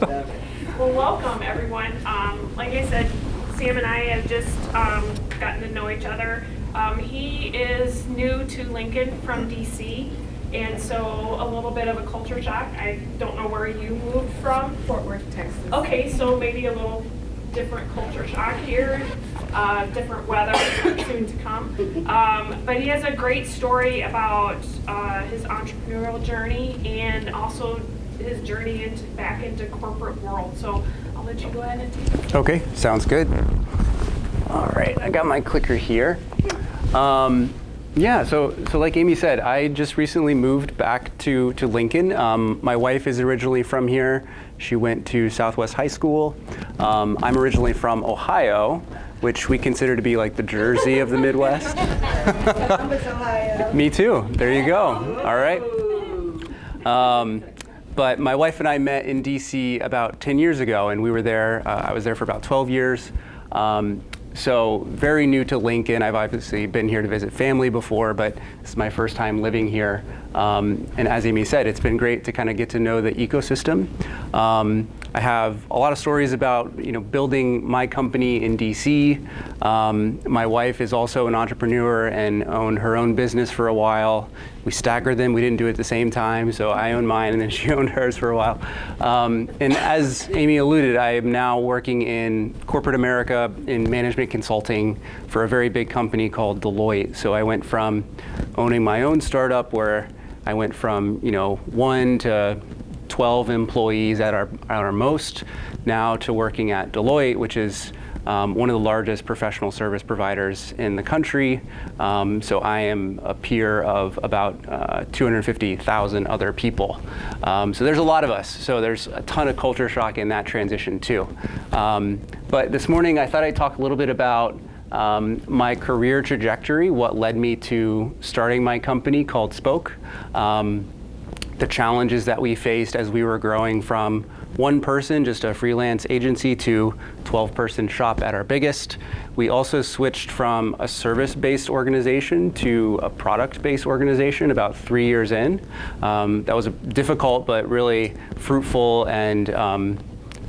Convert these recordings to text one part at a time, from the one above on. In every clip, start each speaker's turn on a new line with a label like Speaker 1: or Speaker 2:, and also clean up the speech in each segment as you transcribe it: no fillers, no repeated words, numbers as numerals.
Speaker 1: Well, welcome everyone. Like I said, Sam and I have just gotten to know each other. He is new to Lincoln from DC, and so a little bit of a culture shock. I don't know where you moved from.
Speaker 2: Fort Worth, Texas.
Speaker 1: Okay, so maybe a little different culture shock here, different weather soon to come. But he has a great story about his entrepreneurial journey and also his journey back into corporate world. So I'll let you go ahead and take it.
Speaker 3: Okay, sounds good. All right, I got my clicker here. Yeah, so like Amy said, I just recently moved back to Lincoln. My wife is originally from here. She went to Southwest High School. I'm originally from Ohio, which we consider to be like the Jersey of the Midwest.
Speaker 2: Columbus, Ohio.
Speaker 3: Me too. There you go. All right. But my wife and I met in DC about 10 years ago, and we were there. I was there for about 12 years. So very new to Lincoln. I've obviously been here to visit family before, but this is my first time living here. And as Amy said, it's been great to kind of get to know the ecosystem. I have a lot of stories about building my company in DC. My wife is also an entrepreneur and owned her own business for a while. We staggered them. We didn't do it at the same time, so I owned mine and then she owned hers for a while. And as Amy alluded, I am now working in corporate America in management consulting for a very big company called Deloitte. So I went from owning my own startup where I went from 1 to 12 employees at our most, now to working at Deloitte, which is one of the largest professional service providers in the country. So I am a peer of about 250,000 other people. So there's a lot of us. So there's a ton of culture shock in that transition too. But this morning I thought I'd talk a little bit about my career trajectory, what led me to starting my company called Spoke, the challenges that we faced as we were growing from one person, just a freelance agency, to 12-person shop at our biggest. We also switched from a service-based organization to a product-based organization about 3 years in. That was a difficult but really fruitful and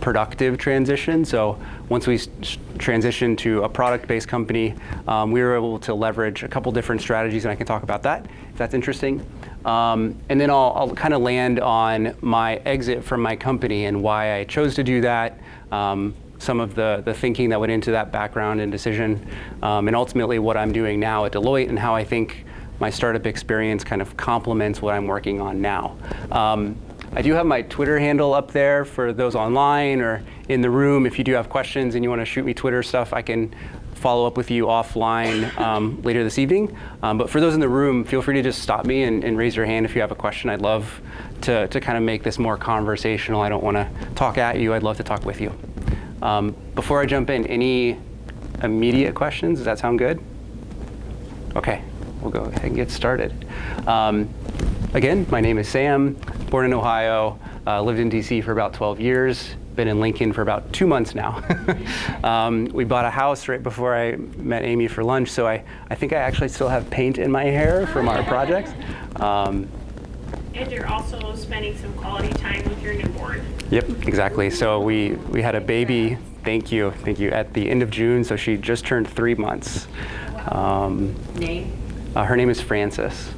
Speaker 3: productive transition. So once we transitioned to a product-based company, we were able to leverage a couple different strategies, and I can talk about that if that's interesting. And then I'll kind of land on my exit from my company and why I chose to do that, some of the thinking that went into that background and decision, and ultimately what I'm doing now at Deloitte and how I think my startup experience kind of complements what I'm working on now. I do have my Twitter handle up there for those online or in the room. If you do have questions and you want to shoot me Twitter stuff, I can follow up with you offline later this evening. But for those in the room, feel free to just stop me and raise your hand if you have a question. I'd love to kind of make this more conversational. I don't want to talk at you. I'd love to talk with you. Before I jump in, any immediate questions? Does that sound good? Okay, we'll go ahead and get started. Again, my name is Sam, born in Ohio, lived in DC for about 12 years, been in Lincoln for about 2 months now. We bought a house right before I met Amy for lunch, so I think I actually still have paint in my hair from our projects.
Speaker 1: And you're also spending some quality time with your newborn.
Speaker 3: Yep, exactly. So we had a baby, thank you, at the end of June, so she just turned 3 months.
Speaker 2: Name?
Speaker 3: Her name is Frances.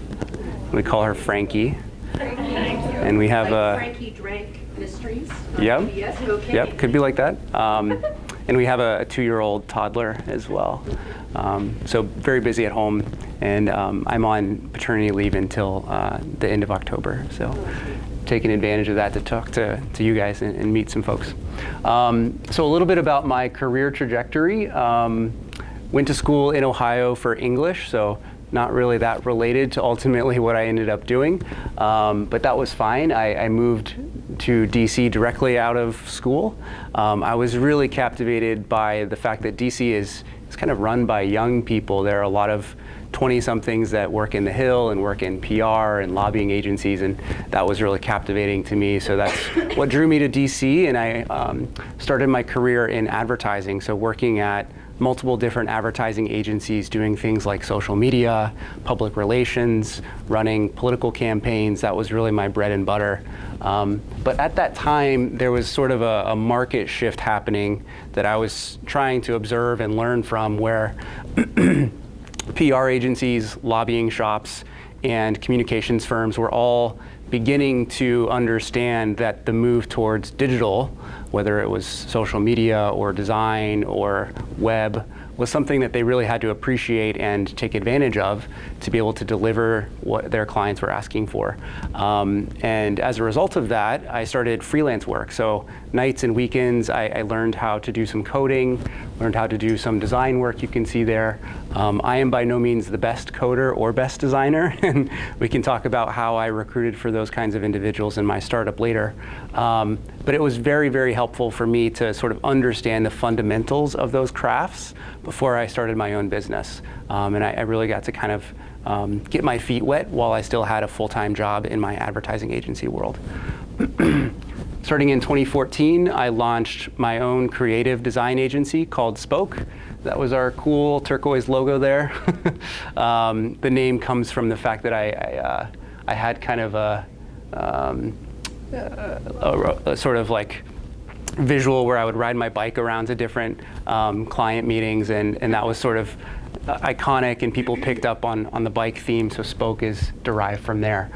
Speaker 3: We call her Frankie. And we have
Speaker 2: Frankie Drake Mysteries.
Speaker 3: Yep.
Speaker 2: Yes, okay.
Speaker 3: Yep, could be like that. And we have a 2-year-old toddler as well. So very busy at home, and I'm on paternity leave until the end of October. So taking advantage of that to talk to you guys and meet some folks. So a little bit about my career trajectory. Went to school in Ohio for English, so not really that related to ultimately what I ended up doing, but that was fine. I moved to DC directly out of school. I was really captivated by the fact that DC is kind of run by young people. There are a lot of 20-somethings that work in the Hill and work in PR and lobbying agencies, and that was really captivating to me. So that's what drew me to DC, and I started my career in advertising, so working at multiple different advertising agencies doing things like social media, public relations, running political campaigns. That was really my bread and butter. But at that time, there was sort of a market shift happening that I was trying to observe and learn from, where PR agencies, lobbying shops, and communications firms were all beginning to understand that the move towards digital, whether it was social media or design or web, was something that they really had to appreciate and take advantage of to be able to deliver what their clients were asking for. And as a result of that, I started freelance work. So nights and weekends, I learned how to do some coding, learned how to do some design work you can see there. I am by no means the best coder or best designer, and we can talk about how I recruited for those kinds of individuals in my startup later. But it was very, very helpful for me to sort of understand the fundamentals of those crafts before I started my own business. And I really got to kind of get my feet wet while I still had a full-time job in my advertising agency world. Starting in 2014, I launched my own creative design agency called Spoke. That was our cool turquoise logo there. The name comes from the fact that I had kind of a sort of like visual where I would ride my bike around to different client meetings, and that was sort of iconic, and people picked up on the bike theme, so Spoke is derived from there.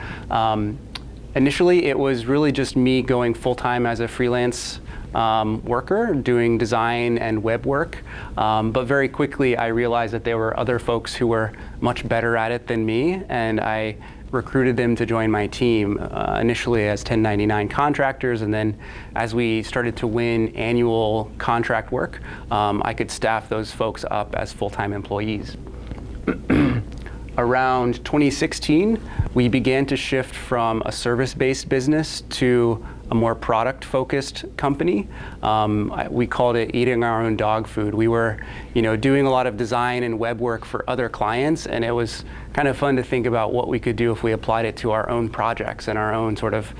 Speaker 3: Initially, it was really just me going full-time as a freelance worker, doing design and web work. But very quickly, I realized that there were other folks who were much better at it than me, and I recruited them to join my team, initially as 1099 contractors, and then as we started to win annual contract work, I could staff those folks up as full-time employees. Around 2016, we began to shift from a service-based business to a more product-focused company. We called it eating our own dog food. We were, doing a lot of design and web work for other clients, and it was kind of fun to think about what we could do if we applied it to our own projects and our own sort of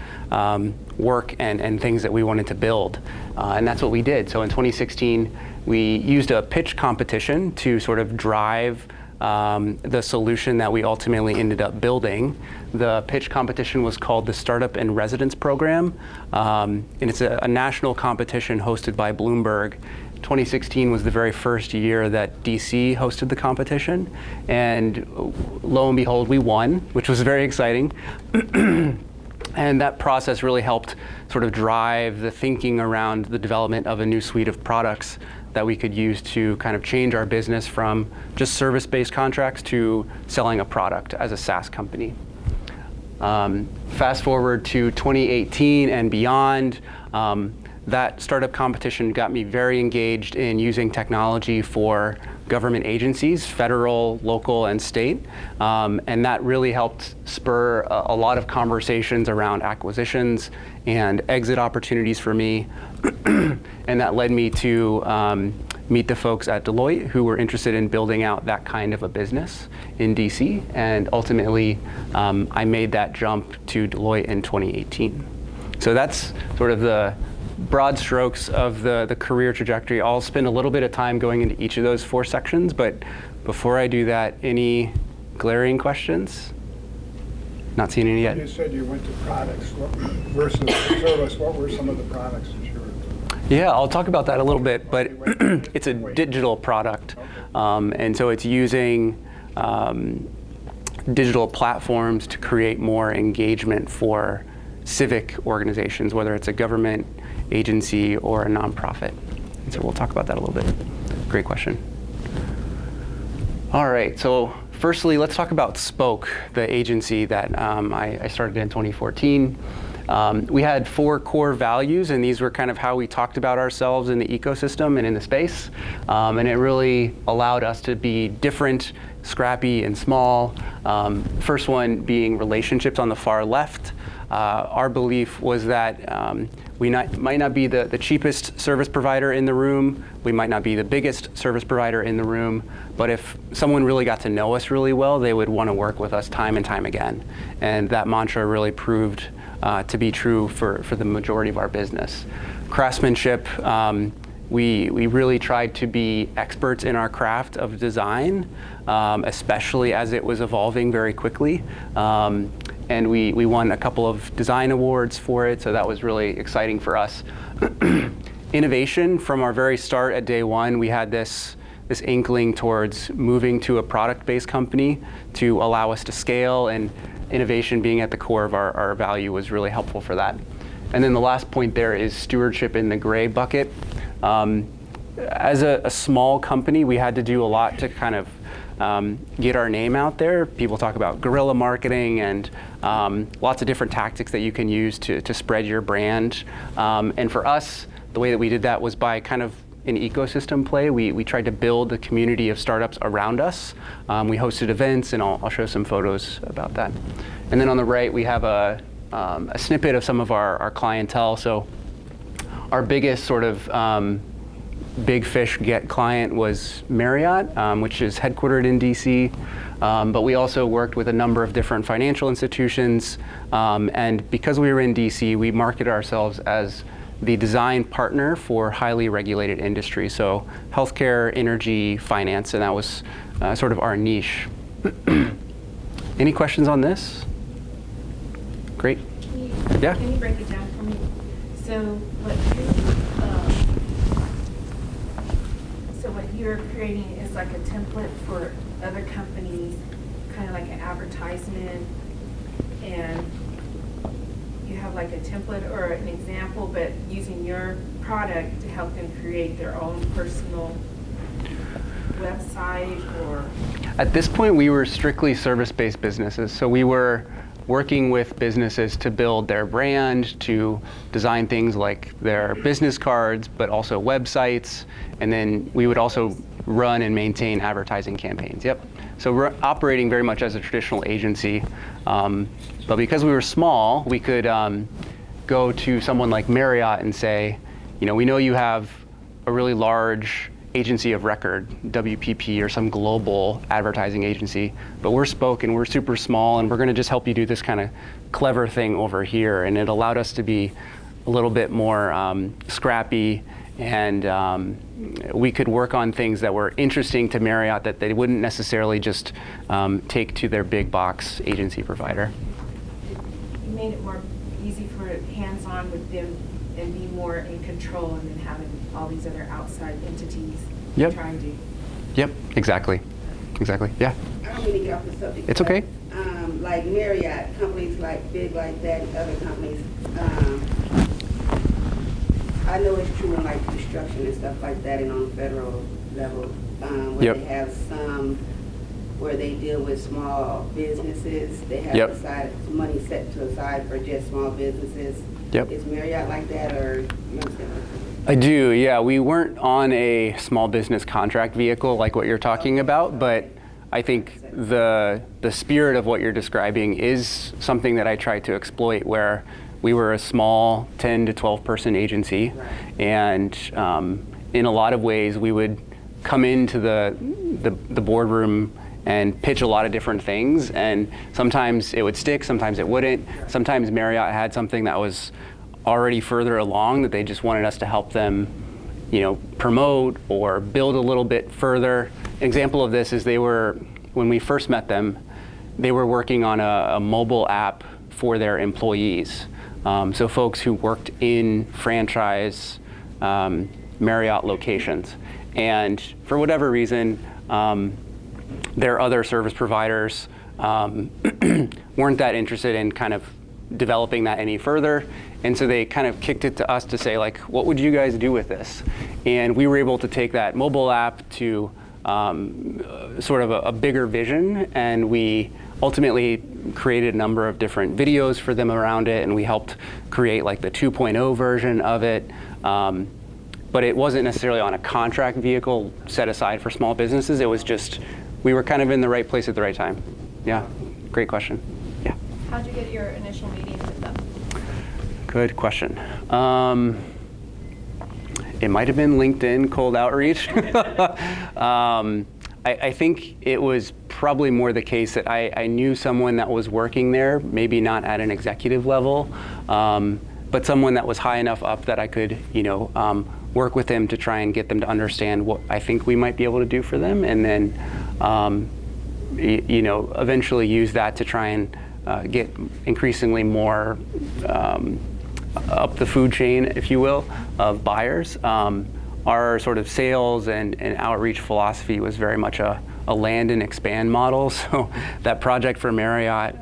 Speaker 3: work and things that we wanted to build. And that's what we did. So in 2016, we used a pitch competition to sort of drive the solution that we ultimately ended up building. The pitch competition was called the Startup in Residence Program, and it's a national competition hosted by Bloomberg. 2016 was the very first year that DC hosted the competition, and lo and behold, we won, which was very exciting. And that process really helped sort of drive the thinking around the development of a new suite of products that we could use to kind of change our business from just service-based contracts to selling a product as a SaaS company. Fast forward to 2018 and beyond, that startup competition got me very engaged in using technology for government agencies, federal, local, and state. And that really helped spur a lot of conversations around acquisitions and exit opportunities for me. And that led me to meet the folks at Deloitte who were interested in building out that kind of a business in DC. And ultimately, I made that jump to Deloitte in 2018. So that's sort of the broad strokes of the career trajectory. I'll spend a little bit of time going into each of those 4 sections, but before I do that, any glaring questions? Not seeing any yet.
Speaker 4: You said you went to products versus service. What were some of the products that you were?
Speaker 3: Yeah, I'll talk about that a little bit, but it's a digital product. And so it's using digital platforms to create more engagement for civic organizations, whether it's a government agency or a nonprofit. And so we'll talk about that a little bit. Great question. All right, so firstly, let's talk about Spoke, the agency that I started in 2014. We had 4 core values, and these were kind of how we talked about ourselves in the ecosystem and in the space. And it really allowed us to be different, scrappy, and small. First one being relationships on the far left. Our belief was that we might not be the cheapest service provider in the room, we might not be the biggest service provider in the room, but if someone really got to know us really well, they would want to work with us time and time again. And that mantra really proved to be true for the majority of our business. Craftsmanship, we really tried to be experts in our craft of design, especially as it was evolving very quickly. And we won a couple of design awards for it, so that was really exciting for us. Innovation, from our very start at day one, we had this inkling towards moving to a product-based company to allow us to scale, and innovation being at the core of our value was really helpful for that. And then the last point there is stewardship in the gray bucket. As a small company, we had to do a lot to kind of get our name out there. People talk about guerrilla marketing and lots of different tactics that you can use to spread your brand. And for us, the way that we did that was by kind of an ecosystem play. We tried to build a community of startups around us. We hosted events, and I'll show some photos about that. And then on the right, we have a snippet of some of our clientele. So our biggest sort of big fish get client was Marriott, which is headquartered in DC. But we also worked with a number of different financial institutions. And because we were in DC, we marketed ourselves as the design partner for highly regulated industries. So healthcare, energy, finance, and that was sort of our niche. Any questions on this? Great. Yeah?
Speaker 5: Can you break it down for me? So what you're creating is like a template for other companies, kind of like an advertisement, and you have like a template or an example, but using your product to help them create their own personal website, or?
Speaker 3: At this point, we were strictly service-based businesses. So we were working with businesses to build their brand, to design things like their business cards, but also websites. And then we would also run and maintain advertising campaigns. Yep. So we're operating very much as a traditional agency. But because we were small, we could go to someone like Marriott and say, you know, we know you have a really large agency of record, WPP or some global advertising agency, but we're Spoke and we're super small, and we're going to just help you do this kind of clever thing over here. And it allowed us to be a little bit more scrappy, and we could work on things that were interesting to Marriott that they wouldn't necessarily just take to their big box agency provider.
Speaker 5: You made it more easy for hands-on with them and be more in control, and then having all these other outside entities
Speaker 3: Yep.
Speaker 5: trying to.
Speaker 3: Yep, exactly. Exactly, yeah.
Speaker 6: I don't mean to get off the subject.
Speaker 3: It's okay.
Speaker 6: But, like Marriott, companies like big like that, and other companies, I know it's true in like construction and stuff like that, and on the federal level, where
Speaker 3: Yep.
Speaker 6: they have some where they deal with small businesses. They have
Speaker 3: Yep.
Speaker 6: money set to aside for just small businesses.
Speaker 3: Yep.
Speaker 6: Is Marriott like that, or you understand what I'm saying?
Speaker 3: I do, yeah. We weren't on a small business contract vehicle like what you're talking about, but I think the spirit of what you're describing is something that I try to exploit, where we were a small 10 to 12 person agency, and in a lot of ways we would come into the boardroom and pitch a lot of different things, and sometimes it would stick, sometimes it wouldn't. Sometimes Marriott had something that was already further along that they just wanted us to help them, you know, promote or build a little bit further. An example of this is when we first met them, they were working on a mobile app for their employees. So folks who worked in franchise Marriott locations. And for whatever reason, their other service providers weren't that interested in kind of developing that any further. And so they kind of kicked it to us to say, like, what would you guys do with this? And we were able to take that mobile app to sort of a bigger vision, and we ultimately created a number of different videos for them around it, and we helped create like the 2.0 version of it. But it wasn't necessarily on a contract vehicle set aside for small businesses. It was just, we were kind of in the right place at the right time. Yeah, great question. Yeah.
Speaker 7: How'd you get your initial meetings with them?
Speaker 3: Good question. It might have been LinkedIn cold outreach. I think it was probably more the case that I knew someone that was working there, maybe not at an executive level, but someone that was high enough up that I could, work with them to try and get them to understand what I think we might be able to do for them, and then eventually use that to try and get increasingly more up the food chain, if you will, of buyers. Our sort of sales and outreach philosophy was very much a land and expand model. So that project for Marriott,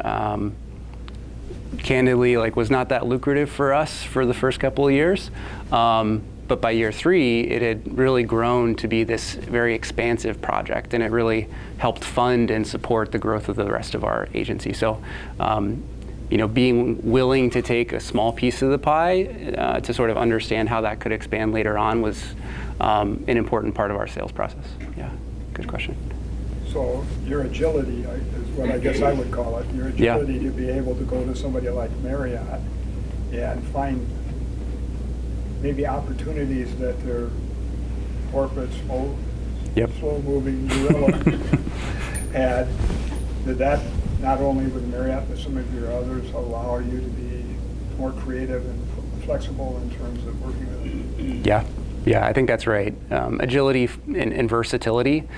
Speaker 3: candidly, was not that lucrative for us for the first couple of years. But by year 3, it had really grown to be this very expansive project, and it really helped fund and support the growth of the rest of our agency. So, being willing to take a small piece of the pie to sort of understand how that could expand later on was an important part of our sales process. Yeah, good question.
Speaker 4: So your agility is what I guess I would call it, your agility to be able to go to somebody like Marriott and find maybe opportunities that their corporate, slow-moving gorilla had. Did that, not only with Marriott, but some of your others, allow you to be more creative and flexible in terms of working with them?
Speaker 3: Yeah, I think that's right. Agility and versatility,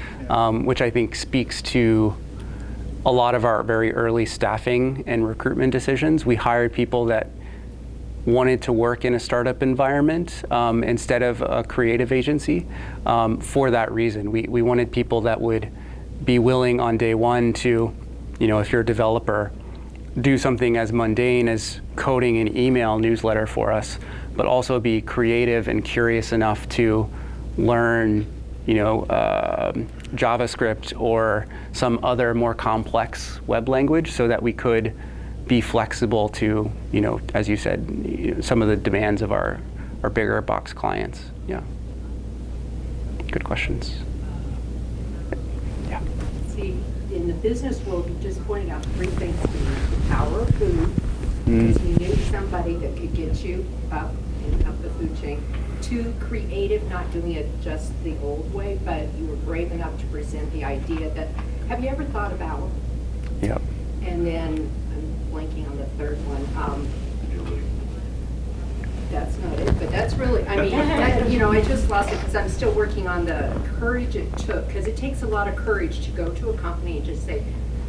Speaker 3: which I think speaks to a lot of our very early staffing and recruitment decisions. We hired people that wanted to work in a startup environment instead of a creative agency for that reason. We wanted people that would be willing on day one to, if you're a developer, do something as mundane as coding an email newsletter for us, but also be creative and curious enough to learn, JavaScript or some other more complex web language, so that we could be flexible to, as you said, some of the demands of our bigger box clients. Yeah. Good questions. Yeah.
Speaker 2: See, in the business world, you just pointed out 3 things to me. The power of food, because you knew somebody that could get you up the food chain. 2, creative, not doing it just the old way, but you were brave enough to present the idea that, have you ever thought about?
Speaker 3: Yep.
Speaker 2: And then, I'm blanking on the third one. That's not it, but that's really, I just lost it because I'm still working on the courage it took, because it takes a lot of courage to go to a company and just say,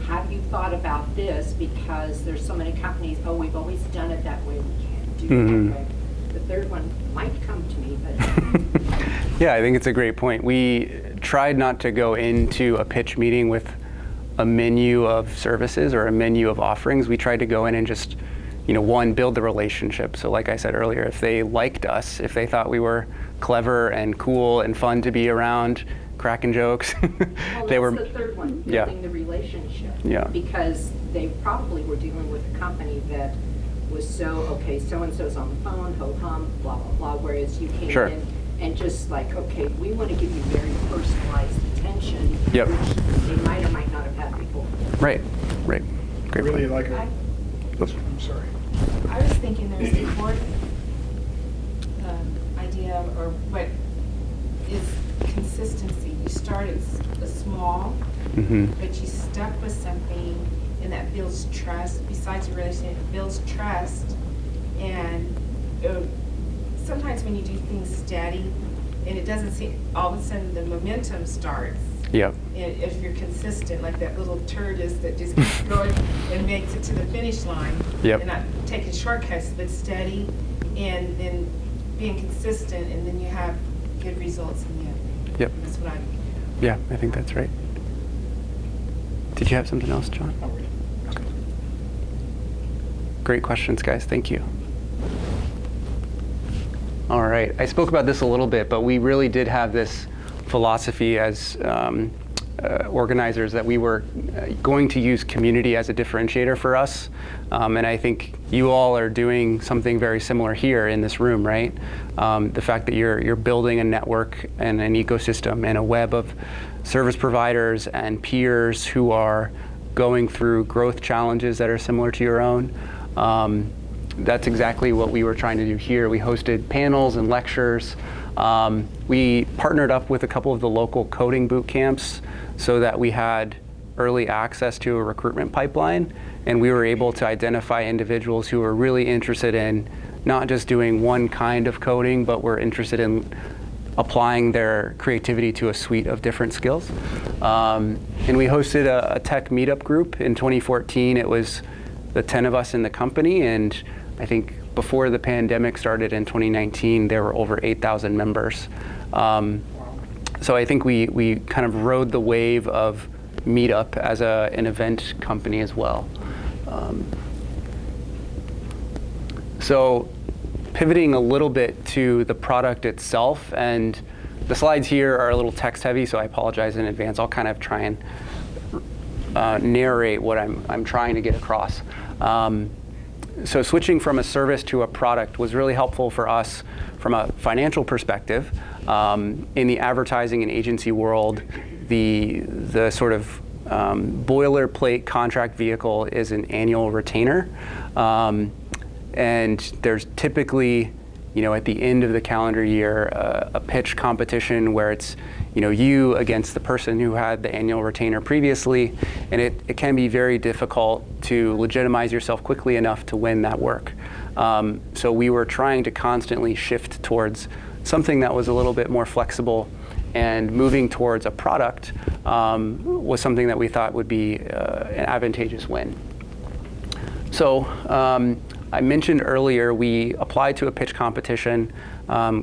Speaker 2: have you thought about this? Because there's so many companies, we've always done it that way, we can't do it that way. The third one might come to me, but.
Speaker 3: Yeah, I think it's a great point. We tried not to go into a pitch meeting with a menu of services or a menu of offerings. We tried to go in and just, one, build the relationship. So like I said earlier, if they liked us, if they thought we were clever and cool and fun to be around, cracking jokes, they were.
Speaker 2: That's the third one, building the relationship.
Speaker 3: Yeah.
Speaker 2: Because they probably were dealing with a company that was so-and-so's on the phone, ho-hum, blah, blah, blah, whereas you came in and just okay, we want to give you very personalized attention, which they might or might not have had before.
Speaker 3: Right. Great
Speaker 4: Really
Speaker 3: point.
Speaker 4: I'm sorry.
Speaker 5: I was thinking there's an important idea, or what is consistency. You started small, but you stuck with something, and that builds trust. Besides your relationship, it builds trust. And sometimes when you do things steady, and it doesn't seem, all of a sudden the momentum starts.
Speaker 3: Yep.
Speaker 5: And if you're consistent, like that little turd that just keeps going and makes it to the finish line.
Speaker 3: Yep.
Speaker 5: And not taking shortcuts, but steady, and then being consistent, and then you have good results in the end.
Speaker 3: Yep.
Speaker 5: That's what
Speaker 3: Yeah, I think that's right. Did you have something else, John? Okay. Great questions, guys. Thank you. All right. I spoke about this a little bit, but we really did have this philosophy as organizers that we were going to use community as a differentiator for us. And I think you all are doing something very similar here in this room, right? The fact that you're building a network and an ecosystem and a web of service providers and peers who are going through growth challenges that are similar to your own. That's exactly what we were trying to do here. We hosted panels and lectures. We partnered up with a couple of the local coding boot camps so that we had early access to a recruitment pipeline, and we were able to identify individuals who were really interested in not just doing one kind of coding, but were interested in applying their creativity to a suite of different skills. And we hosted a tech meetup group in 2014. It was the 10 of us in the company, and I think before the pandemic started in 2019, there were over 8,000 members. So I think we kind of rode the wave of Meetup as an event company as well. So pivoting a little bit to the product itself, and the slides here are a little text heavy, so I apologize in advance. I'll kind of try and narrate what I'm trying to get across. So switching from a service to a product was really helpful for us from a financial perspective. In the advertising and agency world, the sort of boilerplate contract vehicle is an annual retainer. And there's typically, at the end of the calendar year, a pitch competition where it's, you against the person who had the annual retainer previously, and it can be very difficult to legitimize yourself quickly enough to win that work. So we were trying to constantly shift towards something that was a little bit more flexible, and moving towards a product was something that we thought would be an advantageous win. So I mentioned earlier we applied to a pitch competition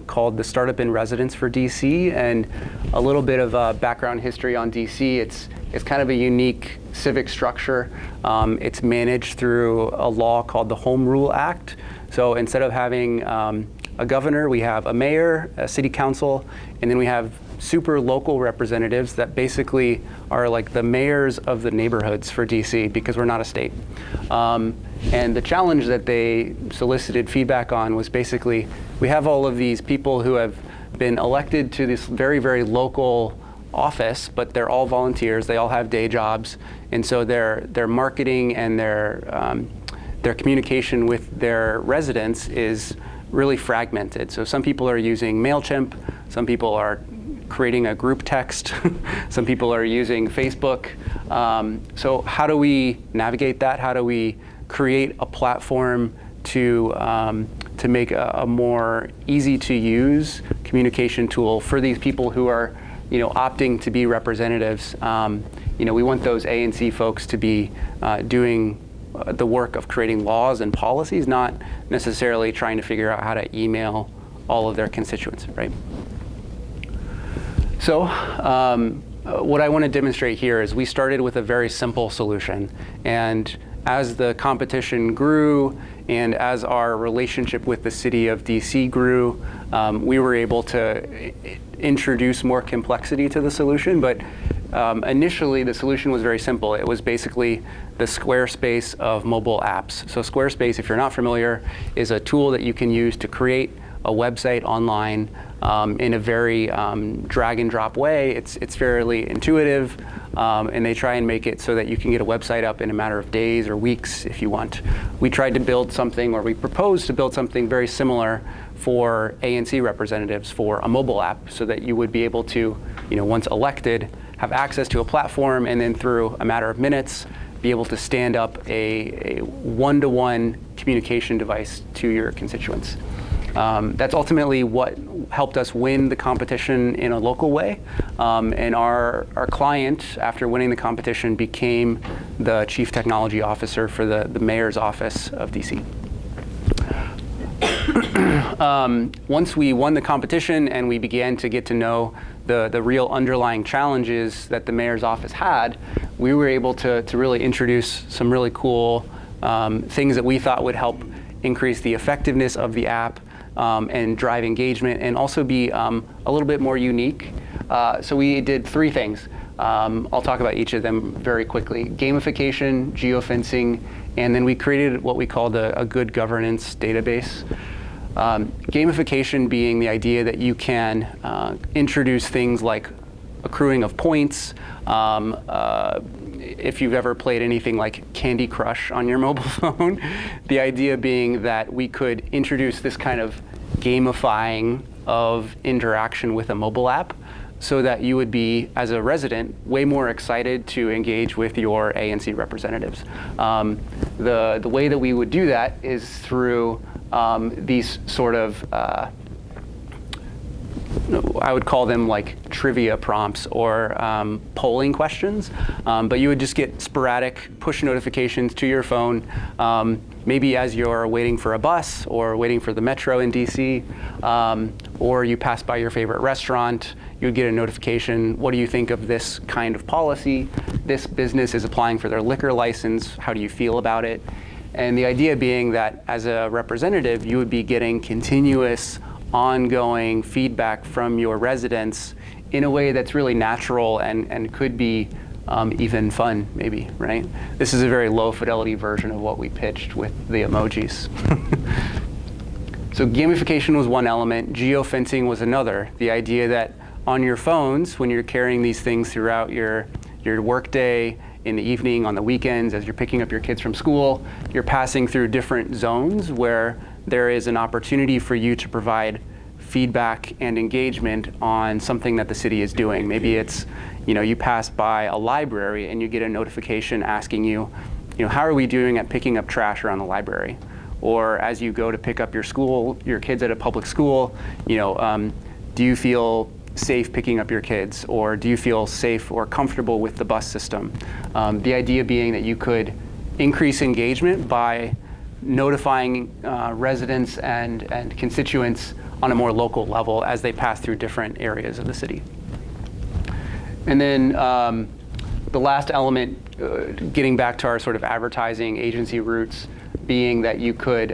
Speaker 3: called the Startup in Residence for DC, and a little bit of background history on DC. It's kind of a unique civic structure. It's managed through a law called the Home Rule Act. So instead of having a governor, we have a mayor, a city council, and then we have super local representatives that basically are like the mayors of the neighborhoods for DC, because we're not a state. And the challenge that they solicited feedback on was basically, we have all of these people who have been elected to this very, very local office, but they're all volunteers, they all have day jobs, and so their marketing and their communication with their residents is really fragmented. So some people are using MailChimp, some people are creating a group text, some people are using Facebook. So how do we navigate that? How do we create a platform to make a more easy to use communication tool for these people who are opting to be representatives? We want those A&C folks to be doing the work of creating laws and policies, not necessarily trying to figure out how to email all of their constituents, right? So what I want to demonstrate here is we started with a very simple solution, and as the competition grew and as our relationship with the city of DC grew, we were able to introduce more complexity to the solution. But initially, the solution was very simple. It was basically the Squarespace of mobile apps. So Squarespace, if you're not familiar, is a tool that you can use to create a website online in a very drag and drop way. It's fairly intuitive, and they try and make it so that you can get a website up in a matter of days or weeks if you want. We tried to build something, or we proposed to build something very similar for A&C representatives for a mobile app, so that you would be able to, once elected, have access to a platform, and then through a matter of minutes, be able to stand up a one-to-one communication device to your constituents. That's ultimately what helped us win the competition in a local way. And our client, after winning the competition, became the Chief Technology Officer for the Mayor's Office of DC. Once we won the competition and we began to get to know the real underlying challenges that the Mayor's Office had, we were able to really introduce some really cool things that we thought would help increase the effectiveness of the app, and drive engagement, and also be a little bit more unique. So we did 3 things. I'll talk about each of them very quickly. Gamification, geofencing, and then we created what we called a good governance database. Gamification being the idea that you can introduce things like accruing of points. If you've ever played anything like Candy Crush on your mobile phone, the idea being that we could introduce this kind of gamifying of interaction with a mobile app, so that you would be, as a resident, way more excited to engage with your A&C representatives. The way that we would do that is through these sort of I would call them like trivia prompts or polling questions, but you would just get sporadic push notifications to your phone, maybe as you're waiting for a bus or waiting for the metro in DC, or you pass by your favorite restaurant, you would get a notification, what do you think of this kind of policy? This business is applying for their liquor license, how do you feel about it? And the idea being that as a representative, you would be getting continuous ongoing feedback from your residents in a way that's really natural and could be even fun, maybe, right? This is a very low fidelity version of what we pitched with the emojis. So gamification was one element, geofencing was another. The idea that on your phones, when you're carrying these things throughout your workday, in the evening, on the weekends, as you're picking up your kids from school, you're passing through different zones where there is an opportunity for you to provide feedback and engagement on something that the city is doing. Maybe it's, you pass by a library and you get a notification asking you, how are we doing at picking up trash around the library? Or as you go to pick up your kids at a public school, do you feel safe picking up your kids, or do you feel safe or comfortable with the bus system? The idea being that you could increase engagement by notifying residents and constituents on a more local level as they pass through different areas of the city. And then the last element, getting back to our sort of advertising agency roots, being that you could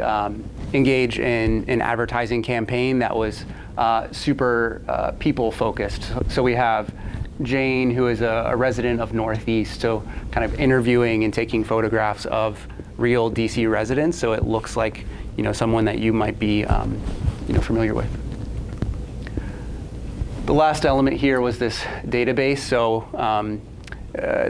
Speaker 3: engage in an advertising campaign that was super people focused. So we have Jane, who is a resident of Northeast, so kind of interviewing and taking photographs of real DC residents, so it looks like someone that you might be familiar with. The last element here was this database. So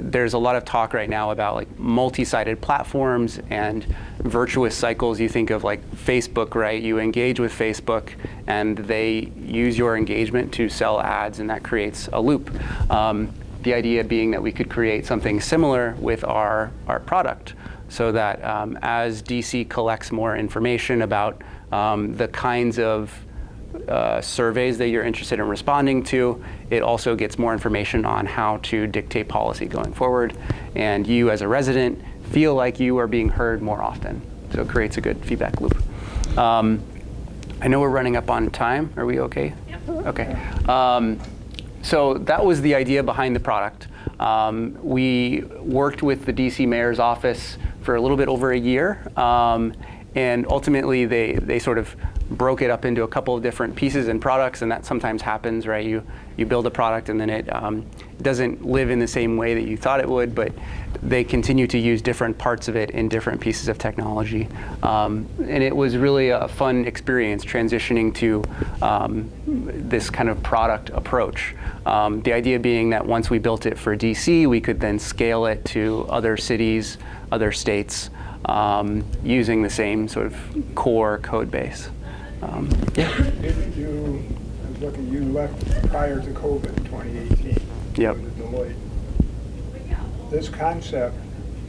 Speaker 3: there's a lot of talk right now about like multi-sided platforms and virtuous cycles. You think of like Facebook, right? You engage with Facebook and they use your engagement to sell ads, and that creates a loop. The idea being that we could create something similar with our product, so that as DC collects more information about the kinds of surveys that you're interested in responding to, it also gets more information on how to dictate policy going forward, and you as a resident feel like you are being heard more often. So it creates a good feedback loop. I know we're running up on time. Are we okay?
Speaker 1: Yep.
Speaker 3: Okay. So that was the idea behind the product. We worked with the DC Mayor's office for a little bit over a year, and ultimately they sort of broke it up into a couple of different pieces and products, and that sometimes happens, right? You build a product and then it doesn't live in the same way that you thought it would, but they continue to use different parts of it in different pieces of technology. And it was really a fun experience transitioning to this kind of product approach. The idea being that once we built it for DC, we could then scale it to other cities, other states, using the same sort of core code base. Yeah.
Speaker 4: You left prior to COVID in 2018.
Speaker 3: Yep.
Speaker 4: To Deloitte. This concept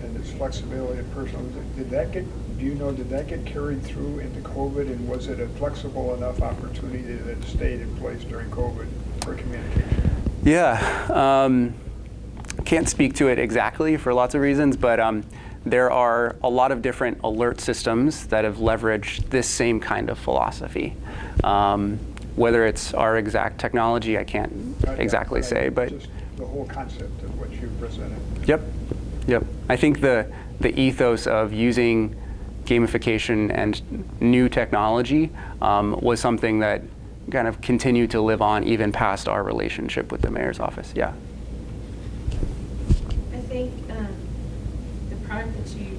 Speaker 4: and this flexibility and personal, did that get carried through into COVID, and was it a flexible enough opportunity that stayed in place during COVID for communication?
Speaker 3: Yeah. Can't speak to it exactly for lots of reasons, but there are a lot of different alert systems that have leveraged this same kind of philosophy. Whether it's our exact technology, I can't exactly say, but
Speaker 4: just the whole concept of what you presented.
Speaker 3: Yep. I think the ethos of using gamification and new technology was something that kind of continued to live on even past our relationship with the mayor's office. Yeah.
Speaker 5: I think the product that you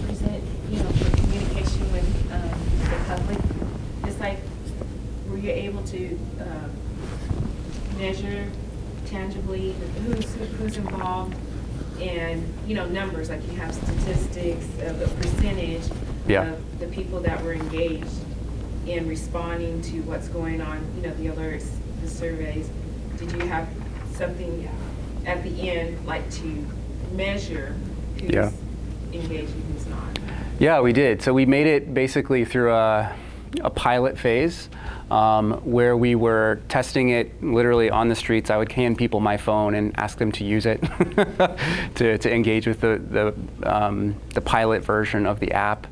Speaker 5: present, for communication with the public, it's like, were you able to measure tangibly who's involved, and numbers, like you have statistics of the percentage of the people that were engaged in responding to what's going on, the alerts, the surveys. Did you have something at the end, like to measure who's engaged and who's not?
Speaker 3: Yeah, we did. So we made it basically through a pilot phase where we were testing it literally on the streets. I would hand people my phone and ask them to use it to engage with the pilot version of the app.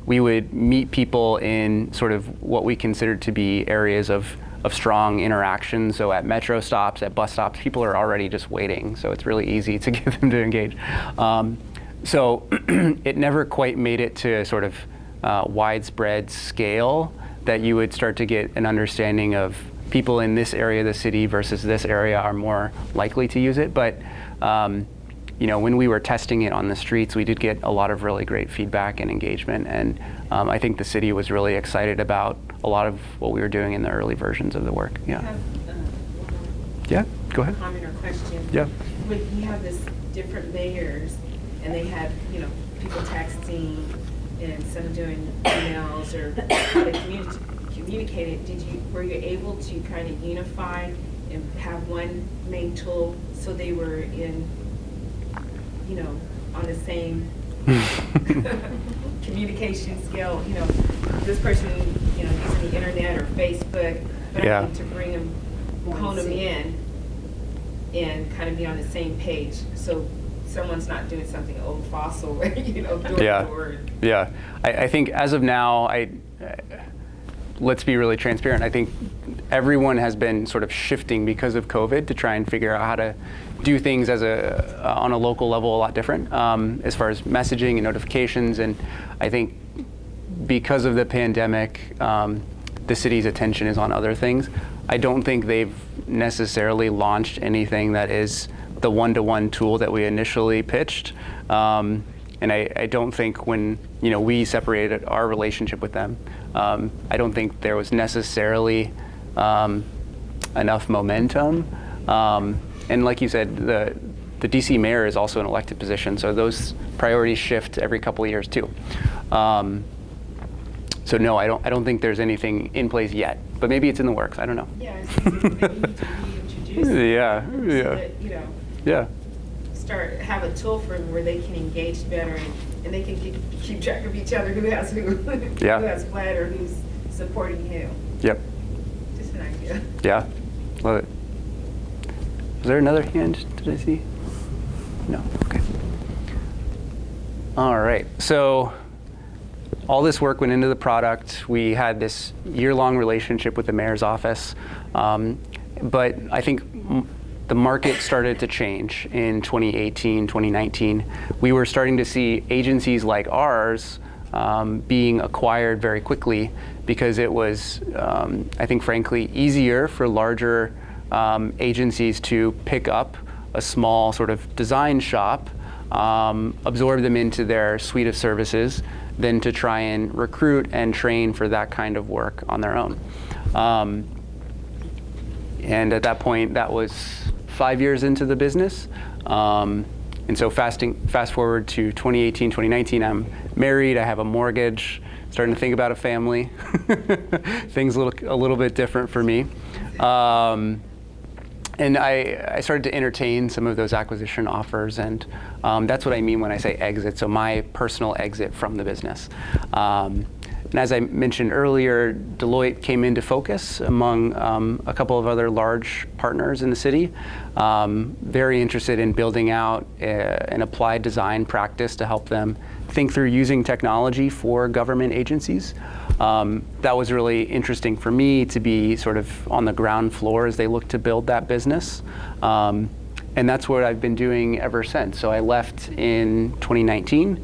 Speaker 3: We would meet people in sort of what we considered to be areas of strong interaction. So at metro stops, at bus stops, people are already just waiting. So it's really easy to get them to engage. So it never quite made it to sort of widespread scale that you would start to get an understanding of people in this area of the city versus this area are more likely to use it. But when we were testing it on the streets, we did get a lot of really great feedback and engagement. And I think the city was really excited about a lot of what we were doing in the early versions of the work.
Speaker 5: I
Speaker 3: Yeah.
Speaker 5: have
Speaker 3: Yeah, go ahead.
Speaker 5: comment or question.
Speaker 3: Yeah.
Speaker 5: When you have this different layers, and they had, people texting and some doing emails or how they communicated, were you able to kind of unify and have one main tool so they were in, on the same communication scale, this person, using the internet or Facebook, but
Speaker 3: Yeah.
Speaker 5: I need to bring them, hone them in and kind of be on the same page, so someone's not doing something old fossil, door
Speaker 3: Yeah.
Speaker 5: to door.
Speaker 3: Yeah, I think as of now, let's be really transparent. I think everyone has been sort of shifting because of COVID to try and figure out how to do things on a local level a lot different as far as messaging and notifications. And I think because of the pandemic, the city's attention is on other things. I don't think they've necessarily launched anything that is the one-to-one tool that we initially pitched. And I don't think when we separated our relationship with them, I don't think there was necessarily enough momentum. And like you said, the DC mayor is also an elected position, so those priorities shift every couple of years too. So no, I don't think there's anything in place yet, but maybe it's in the works. I don't know.
Speaker 5: Yeah, it's easy. Maybe you need to reintroduce it.
Speaker 3: Yeah,
Speaker 5: So
Speaker 3: yeah.
Speaker 5: that,
Speaker 3: Yeah.
Speaker 5: have a tool for them where they can engage better and they can keep track of each other, who has who
Speaker 3: Yeah.
Speaker 5: has what, or who's supporting who.
Speaker 3: Yep.
Speaker 5: Just an idea.
Speaker 3: Yeah. Love it. Was there another hand? Did I see? No. Okay. All right. So all this work went into the product. We had this year-long relationship with the mayor's office. But I think the market started to change in 2018, 2019. We were starting to see agencies like ours being acquired very quickly because it was, I think, frankly, easier for larger agencies to pick up a small sort of design shop, absorb them into their suite of services, than to try and recruit and train for that kind of work on their own. And at that point, that was 5 years into the business. And so fast forward to 2018, 2019, I'm married, I have a mortgage, starting to think about a family. Things look a little bit different for me. And I started to entertain some of those acquisition offers, and that's what I mean when I say exit, so my personal exit from the business. And as I mentioned earlier, Deloitte came into focus among a couple of other large partners in the city, very interested in building out an applied design practice to help them think through using technology for government agencies. That was really interesting for me to be sort of on the ground floor as they look to build that business. And that's what I've been doing ever since. So I left in 2019.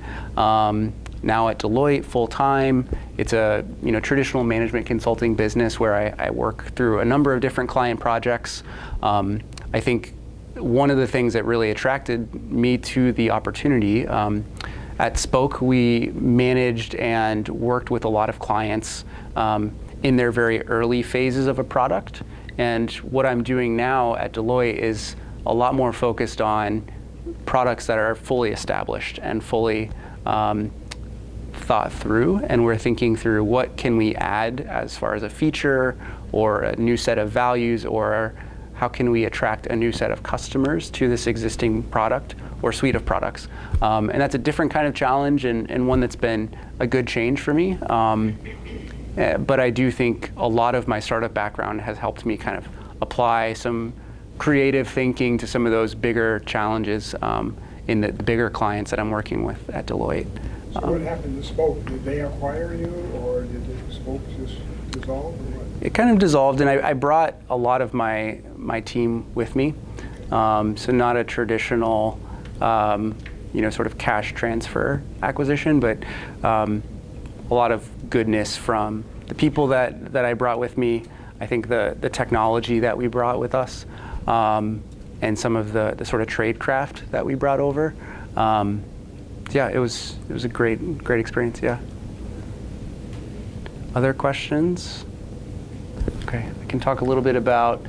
Speaker 3: Now at Deloitte full time. It's a traditional management consulting business where I work through a number of different client projects. I think one of the things that really attracted me to the opportunity, at Spoke, we managed and worked with a lot of clients in their very early phases of a product. And what I'm doing now at Deloitte is a lot more focused on products that are fully established and fully thought through, and we're thinking through what can we add as far as a feature or a new set of values or how can we attract a new set of customers to this existing product or suite of products. And that's a different kind of challenge and one that's been a good change for me. But I do think a lot of my startup background has helped me kind of apply some creative thinking to some of those bigger challenges in the bigger clients that I'm working with at Deloitte.
Speaker 4: So what happened to Spoke? Did they acquire you, or did Spoke just dissolve, or what?
Speaker 3: It kind of dissolved, and I brought a lot of my team with me. So not a traditional, sort of cash transfer acquisition, but a lot of goodness from the people that I brought with me. I think the technology that we brought with us, and some of the sort of trade craft that we brought over. Yeah, it was a great experience. Yeah. Other questions? Okay, I can talk a little bit about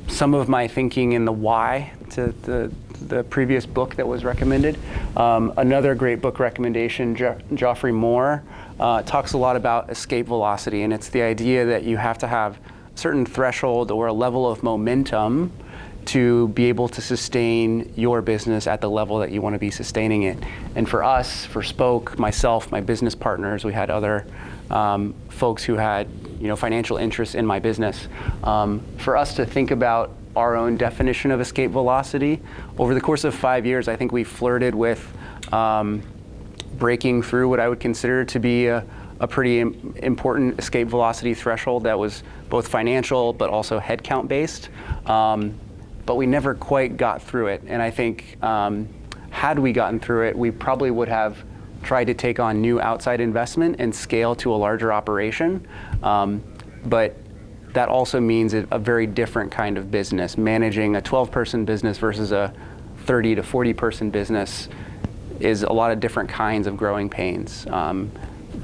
Speaker 3: some of my thinking in the why to the previous book that was recommended. Another great book recommendation, Geoffrey Moore, talks a lot about escape velocity, and it's the idea that you have to have a certain threshold or a level of momentum to be able to sustain your business at the level that you want to be sustaining it. And for us, for Spoke, myself, my business partners, we had other folks who had financial interests in my business. For us to think about our own definition of escape velocity, over the course of 5 years, I think we flirted with breaking through what I would consider to be a pretty important escape velocity threshold that was both financial but also headcount based. But we never quite got through it. And I think had we gotten through it, we probably would have tried to take on new outside investment and scale to a larger operation. But that also means a very different kind of business. Managing a 12-person business versus a 30 to 40-person business is a lot of different kinds of growing pains.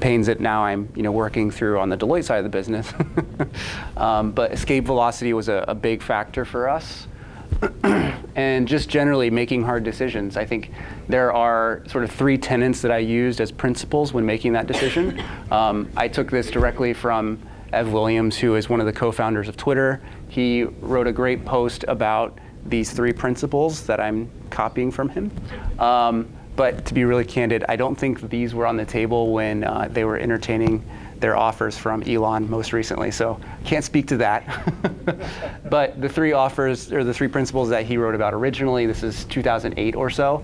Speaker 3: Pains that now I'm working through on the Deloitte side of the business. But escape velocity was a big factor for us. And just generally making hard decisions. I think there are sort of 3 tenets that I used as principles when making that decision. I took this directly from Ev Williams, who is one of the co-founders of Twitter. He wrote a great post about these 3 principles that I'm copying from him. But to be really candid, I don't think these were on the table when they were entertaining their offers from Elon most recently, so can't speak to that. But the 3 offers, or the 3 principles that he wrote about originally, this is 2008 or so.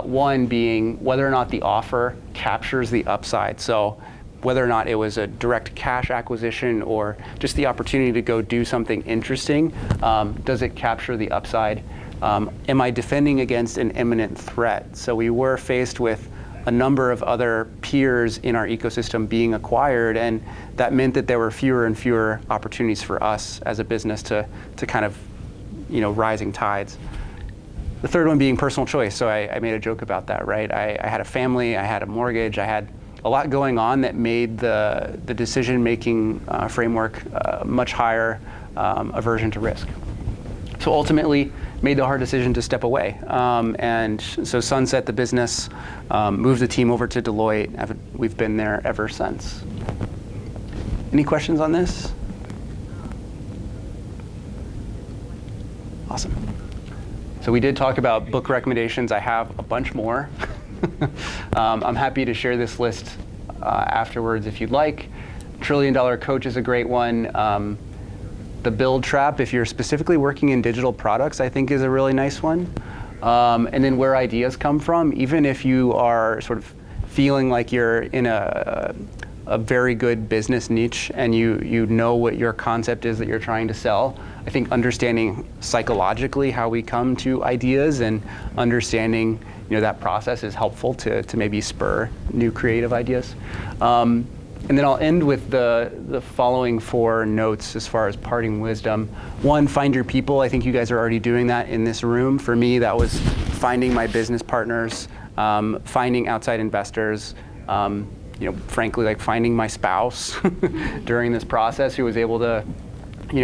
Speaker 3: One being whether or not the offer captures the upside. So whether or not it was a direct cash acquisition or just the opportunity to go do something interesting, does it capture the upside? Am I defending against an imminent threat? So we were faced with a number of other peers in our ecosystem being acquired, and that meant that there were fewer and fewer opportunities for us as a business to kind of, rising tides. The third one being personal choice. So I made a joke about that, right? I had a family, I had a mortgage, I had a lot going on that made the decision-making framework much higher aversion to risk. So ultimately, made the hard decision to step away. And so sunset the business, moved the team over to Deloitte. We've been there ever since. Any questions on this? Awesome. So we did talk about book recommendations. I have a bunch more. I'm happy to share this list afterwards if you'd like. $1 Trillion Coach is a great one. The Build Trap, if you're specifically working in digital products, I think is a really nice one. And then Where Ideas Come From, even if you are sort of feeling like you're in a very good business niche and you know what your concept is that you're trying to sell, I think understanding psychologically how we come to ideas and understanding that process is helpful to maybe spur new creative ideas. And then I'll end with the following 4 notes as far as parting wisdom. 1, find your people. I think you guys are already doing that in this room. For me, that was finding my business partners, finding outside investors, frankly, like finding my spouse during this process who was able to,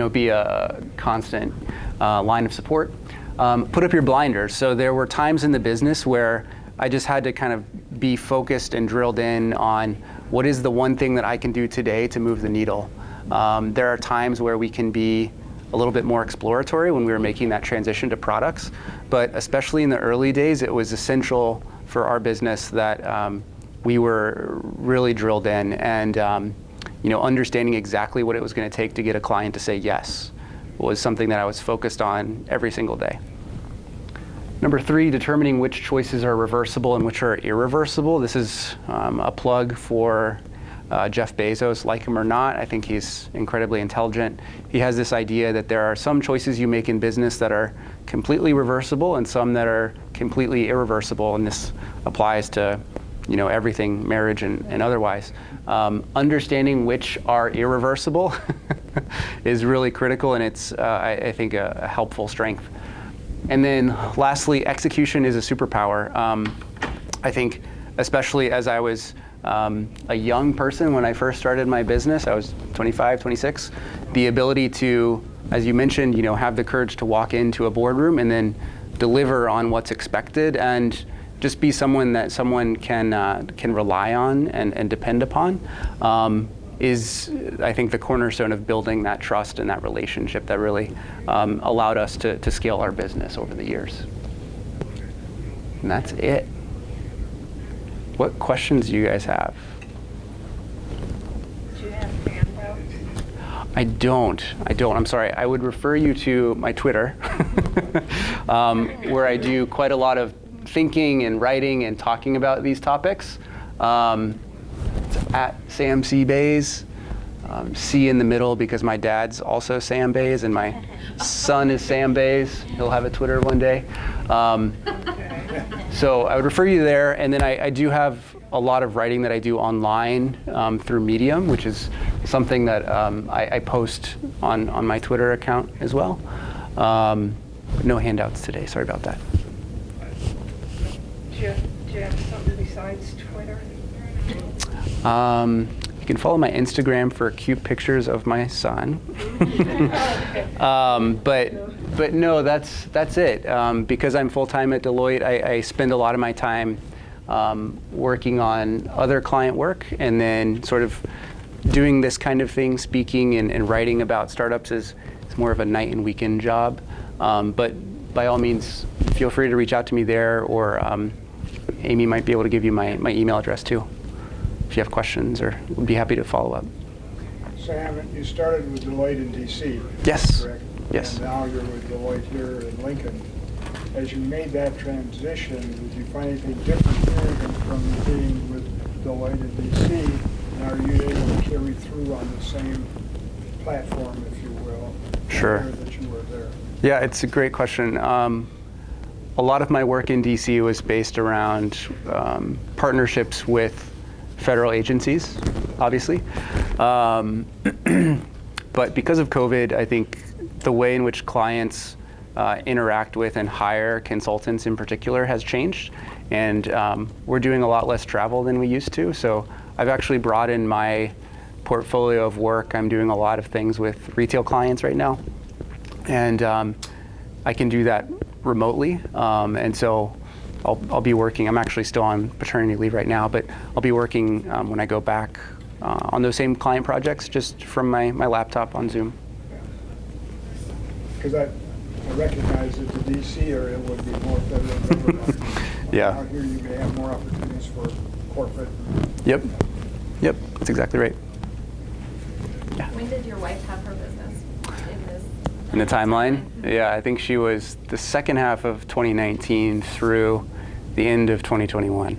Speaker 3: be a constant line of support. Put up your blinders. So there were times in the business where I just had to kind of be focused and drilled in on what is the one thing that I can do today to move the needle. There are times where we can be a little bit more exploratory when we were making that transition to products. But especially in the early days, it was essential for our business that we were really drilled in and understanding exactly what it was going to take to get a client to say yes was something that I was focused on every single day. Number 3, determining which choices are reversible and which are irreversible. This is a plug for Jeff Bezos. Like him or not, I think he's incredibly intelligent. He has this idea that there are some choices you make in business that are completely reversible and some that are completely irreversible, and this applies to everything, marriage and otherwise. Understanding which are irreversible is really critical, and it's, I think, a helpful strength. And then lastly, execution is a superpower. I think, especially as I was a young person when I first started my business, I was 25, 26, the ability to, as you mentioned, have the courage to walk into a boardroom and then deliver on what's expected and just be someone that someone can rely on and depend upon is, I think, the cornerstone of building that trust and that relationship that really allowed us to scale our business over the years. And that's it. What questions do you guys have?
Speaker 7: Do you have handouts?
Speaker 3: I don't. I'm sorry. I would refer you to my Twitter, where I do quite a lot of thinking and writing and talking about these topics. It's at Sam C. Bays, C in the middle because my dad's also Sam Bays and my son is Sam Bays. He'll have a Twitter one day. So I would refer you there, and then I do have a lot of writing that I do online through Medium, which is something that I post on my Twitter account as well. No handouts today, sorry about that.
Speaker 5: Do you have something besides Twitter?
Speaker 3: You can follow my Instagram for cute pictures of my son. But no, that's it. Because I'm full-time at Deloitte, I spend a lot of my time working on other client work, and then sort of doing this kind of thing, speaking and writing about startups is more of a night and weekend job. But by all means, feel free to reach out to me there, or Amy might be able to give you my email address too, if you have questions, or would be happy to follow up.
Speaker 4: Sam, you started with Deloitte in DC.
Speaker 3: Yes.
Speaker 4: Correct?
Speaker 3: Yes.
Speaker 4: And now you're with Deloitte here in Lincoln. As you made that transition, did you find anything different here than from being with Deloitte in DC? And are you able to carry through on the same platform, if you will,
Speaker 3: Sure.
Speaker 4: that you were there?
Speaker 3: Yeah, it's a great question. A lot of my work in DC was based around partnerships with federal agencies, obviously. But because of COVID, I think the way in which clients interact with and hire consultants in particular has changed. And we're doing a lot less travel than we used to. So I've actually broadened my portfolio of work. I'm doing a lot of things with retail clients right now. And I can do that remotely. And so I'll be working. I'm actually still on paternity leave right now, but I'll be working when I go back on those same client projects just from my laptop on Zoom.
Speaker 4: Because I recognize that the DC area would be more federal government.
Speaker 3: Yeah.
Speaker 4: Out here you may have more opportunities for corporate.
Speaker 3: Yep, that's exactly right. Yeah.
Speaker 7: When did your wife have her business in this?
Speaker 3: In the timeline? Yeah, I think she was the second half of 2019 through the end of 2021.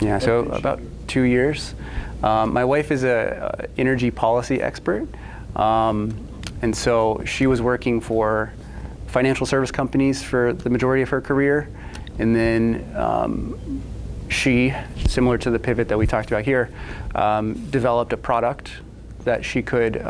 Speaker 3: Yeah, so about 2 years. My wife is a energy policy expert, and so she was working for financial service companies for the majority of her career, and then she, similar to the pivot that we talked about here, developed a product that she could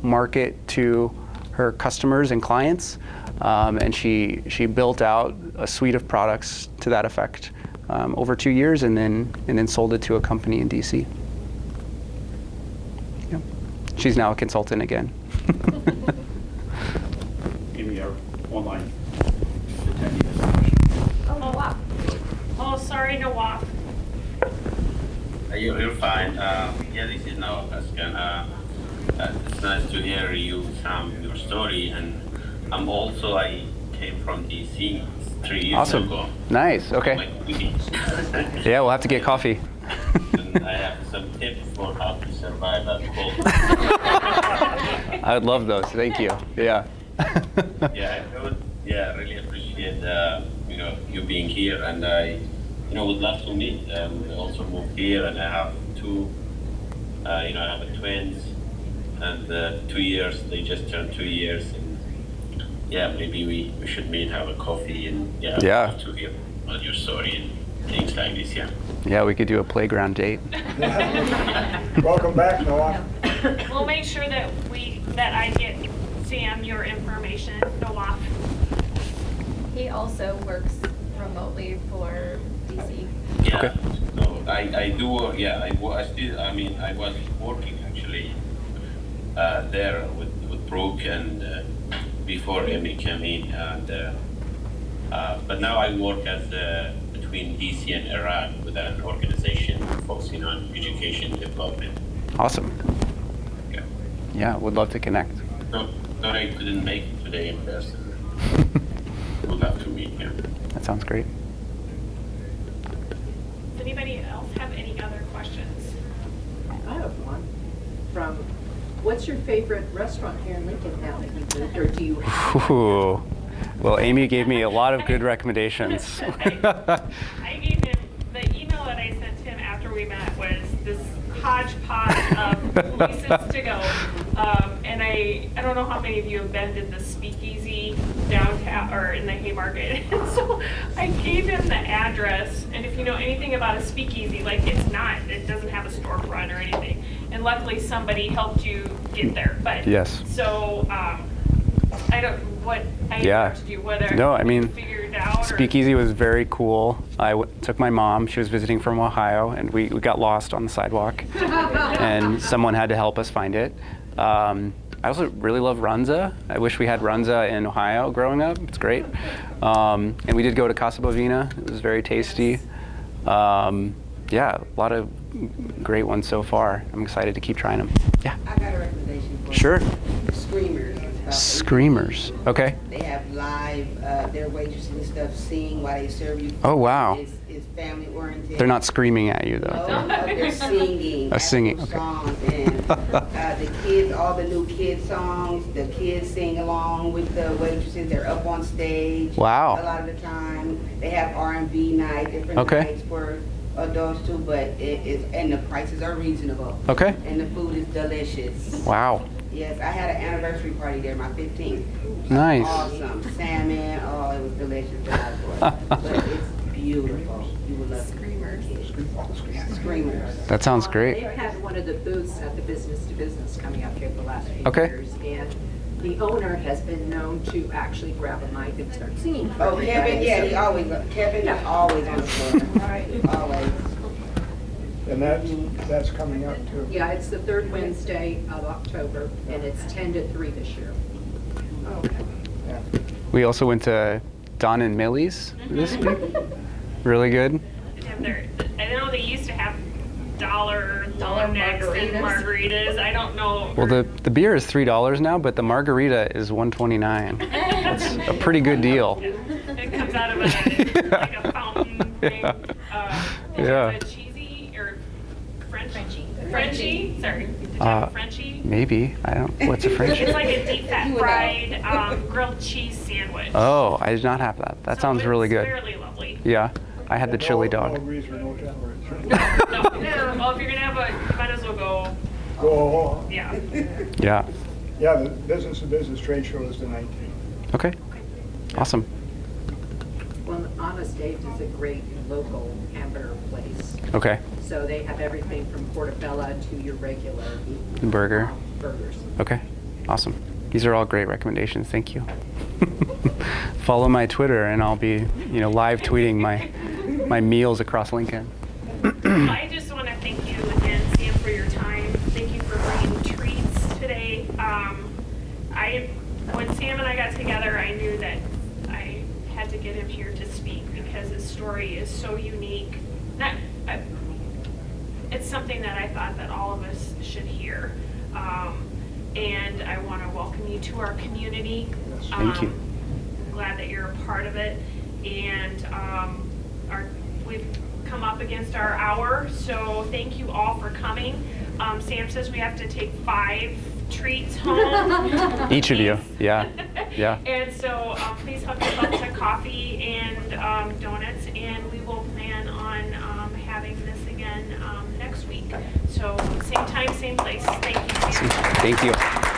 Speaker 3: market to her customers and clients, and she built out a suite of products to that effect over 2 years, and then sold it to a company in DC. Yep. She's now a consultant again.
Speaker 8: Amy, our online attendee has a question.
Speaker 1: Oh, wow. Oh, sorry to walk.
Speaker 9: You're fine. Yeah, this is now question. It's nice to hear you, Sam, your story. And I came from DC 3 years
Speaker 3: Awesome.
Speaker 9: ago.
Speaker 3: Nice. Okay. Yeah, we'll have to get coffee.
Speaker 9: And I have some tips for how to survive at cold.
Speaker 3: I would love those. Thank you. Yeah.
Speaker 9: I really appreciate you being here, and I would love to meet. I also moved here, and I have two. I have a twins, and 2 years. They just turned 2 years, and maybe we should meet, have a coffee, and I'd love to hear about your story and things like this.
Speaker 3: Yeah, we could do a playground date.
Speaker 4: Welcome back, Noah.
Speaker 1: We'll make sure that I get Sam your information, Noah.
Speaker 7: He also works remotely for DC.
Speaker 9: Yeah.
Speaker 3: Okay.
Speaker 9: So I do. I was working actually there with Perk and before Emmy came in, and but now I work as between DC and Iran with an organization focusing on education development.
Speaker 3: Awesome.
Speaker 9: Yeah.
Speaker 3: Yeah, would love to connect.
Speaker 9: So sorry I couldn't make it today in person. We'll have to meet here.
Speaker 3: That sounds great.
Speaker 1: Does anybody else have any other questions?
Speaker 2: I have one. What's your favorite restaurant here in Lincoln now that you moved, or do you have?
Speaker 3: Ooh. Well, Amy gave me a lot of good recommendations.
Speaker 1: I gave him, the email that I sent him after we met was this hodgepodge of places to go. And I don't know how many of you have been to the Speakeasy downtown or in the Haymarket. And so I gave him the address, and if you know anything about a speakeasy, it doesn't have a storefront or anything. And luckily somebody helped you get there. But
Speaker 3: Yes.
Speaker 1: So I interrupted you, whether
Speaker 3: No, I mean,
Speaker 1: you figured it out or.
Speaker 3: Speakeasy was very cool. I took my mom. She was visiting from Ohio, and we got lost on the sidewalk, and someone had to help us find it. I also really love Runza. I wish we had Runza in Ohio growing up. It's great. And we did go to Casa Bovina. It was very tasty. A lot of great ones so far. I'm excited to keep trying them. Yeah.
Speaker 6: I got a recommendation for
Speaker 3: Sure.
Speaker 6: Screamers.
Speaker 3: Screamers. Okay.
Speaker 6: They have live, their waitresses and stuff sing while they serve you.
Speaker 3: Oh, wow.
Speaker 6: It's family oriented.
Speaker 3: They're not screaming at you, though.
Speaker 6: No, they're singing.
Speaker 3: Singing,
Speaker 6: actual
Speaker 3: okay.
Speaker 6: Songs, and the kids, all the new kid songs, the kids sing along with the waitresses. They're up on stage.
Speaker 3: Wow.
Speaker 6: A lot of the time, they have R&B night, different
Speaker 3: Okay.
Speaker 6: nights for adults too. But and the prices are reasonable.
Speaker 3: Okay.
Speaker 6: And the food is delicious.
Speaker 3: Wow.
Speaker 6: Yes, I had an anniversary party there, my 15th.
Speaker 3: Nice.
Speaker 6: Awesome. Salmon, it was delicious. But it's beautiful. You will love it. Screamers.
Speaker 3: That sounds great.
Speaker 2: They've had one of the booths at the Business to Business coming up here for the last few
Speaker 3: Okay.
Speaker 2: years. And the owner has been known to actually grab a mic and start singing. for
Speaker 6: Oh, Kevin,
Speaker 2: everybody.
Speaker 6: Kevin is always on the floor. Always.
Speaker 4: And that's coming up too.
Speaker 2: Yeah, it's the third Wednesday of October, and it's 10 to 3 this year.
Speaker 4: Yeah.
Speaker 3: We also went to Don and Millie's this week. Really good.
Speaker 1: I know they used to have dollar necks and margaritas. I don't know.
Speaker 3: Well, the beer is $3 now, but the margarita is $1.29. That's a pretty good deal.
Speaker 1: It comes out of a fountain thing.
Speaker 3: Yeah.
Speaker 1: Is it cheesy or Frenchie? Sorry. Did you have a Frenchie?
Speaker 3: Maybe. I don't. What's a French?
Speaker 1: It's like a deep fat fried grilled cheese sandwich.
Speaker 3: Oh, I did not have that. That sounds really good.
Speaker 1: It's fairly lovely.
Speaker 3: Yeah, I had the chili
Speaker 4: No
Speaker 3: dog.
Speaker 4: grease or no temperature.
Speaker 1: No, well, if you're gonna have you might as well go.
Speaker 4: Go.
Speaker 1: Yeah.
Speaker 3: Yeah.
Speaker 4: Yeah, the Business to Business trade show is the 19th.
Speaker 3: Okay. Awesome.
Speaker 2: Well, Honest Dave's is a great local hamburger place.
Speaker 3: Okay.
Speaker 2: So they have everything from portobello to your regular
Speaker 3: Burger.
Speaker 2: burgers.
Speaker 3: Okay. Awesome. These are all great recommendations. Thank you. Follow my Twitter, and I'll be, live tweeting my meals across Lincoln.
Speaker 1: I just want to thank you again, Sam, for your time. Thank you for bringing treats today. When Sam and I got together, I knew that I had to get him here to speak because his story is so unique. It's something that I thought that all of us should hear. and I want to welcome you to our community.
Speaker 3: Thank you.
Speaker 1: Glad that you're a part of it, and we've come up against our hour, so thank you all for coming. Sam says we have to take 5 treats home.
Speaker 3: Each of you, yeah, yeah.
Speaker 1: And so please help yourself to coffee and donuts, and we will plan on having this again next week. So same time, same place. Thank you, Sam.
Speaker 3: Thank you.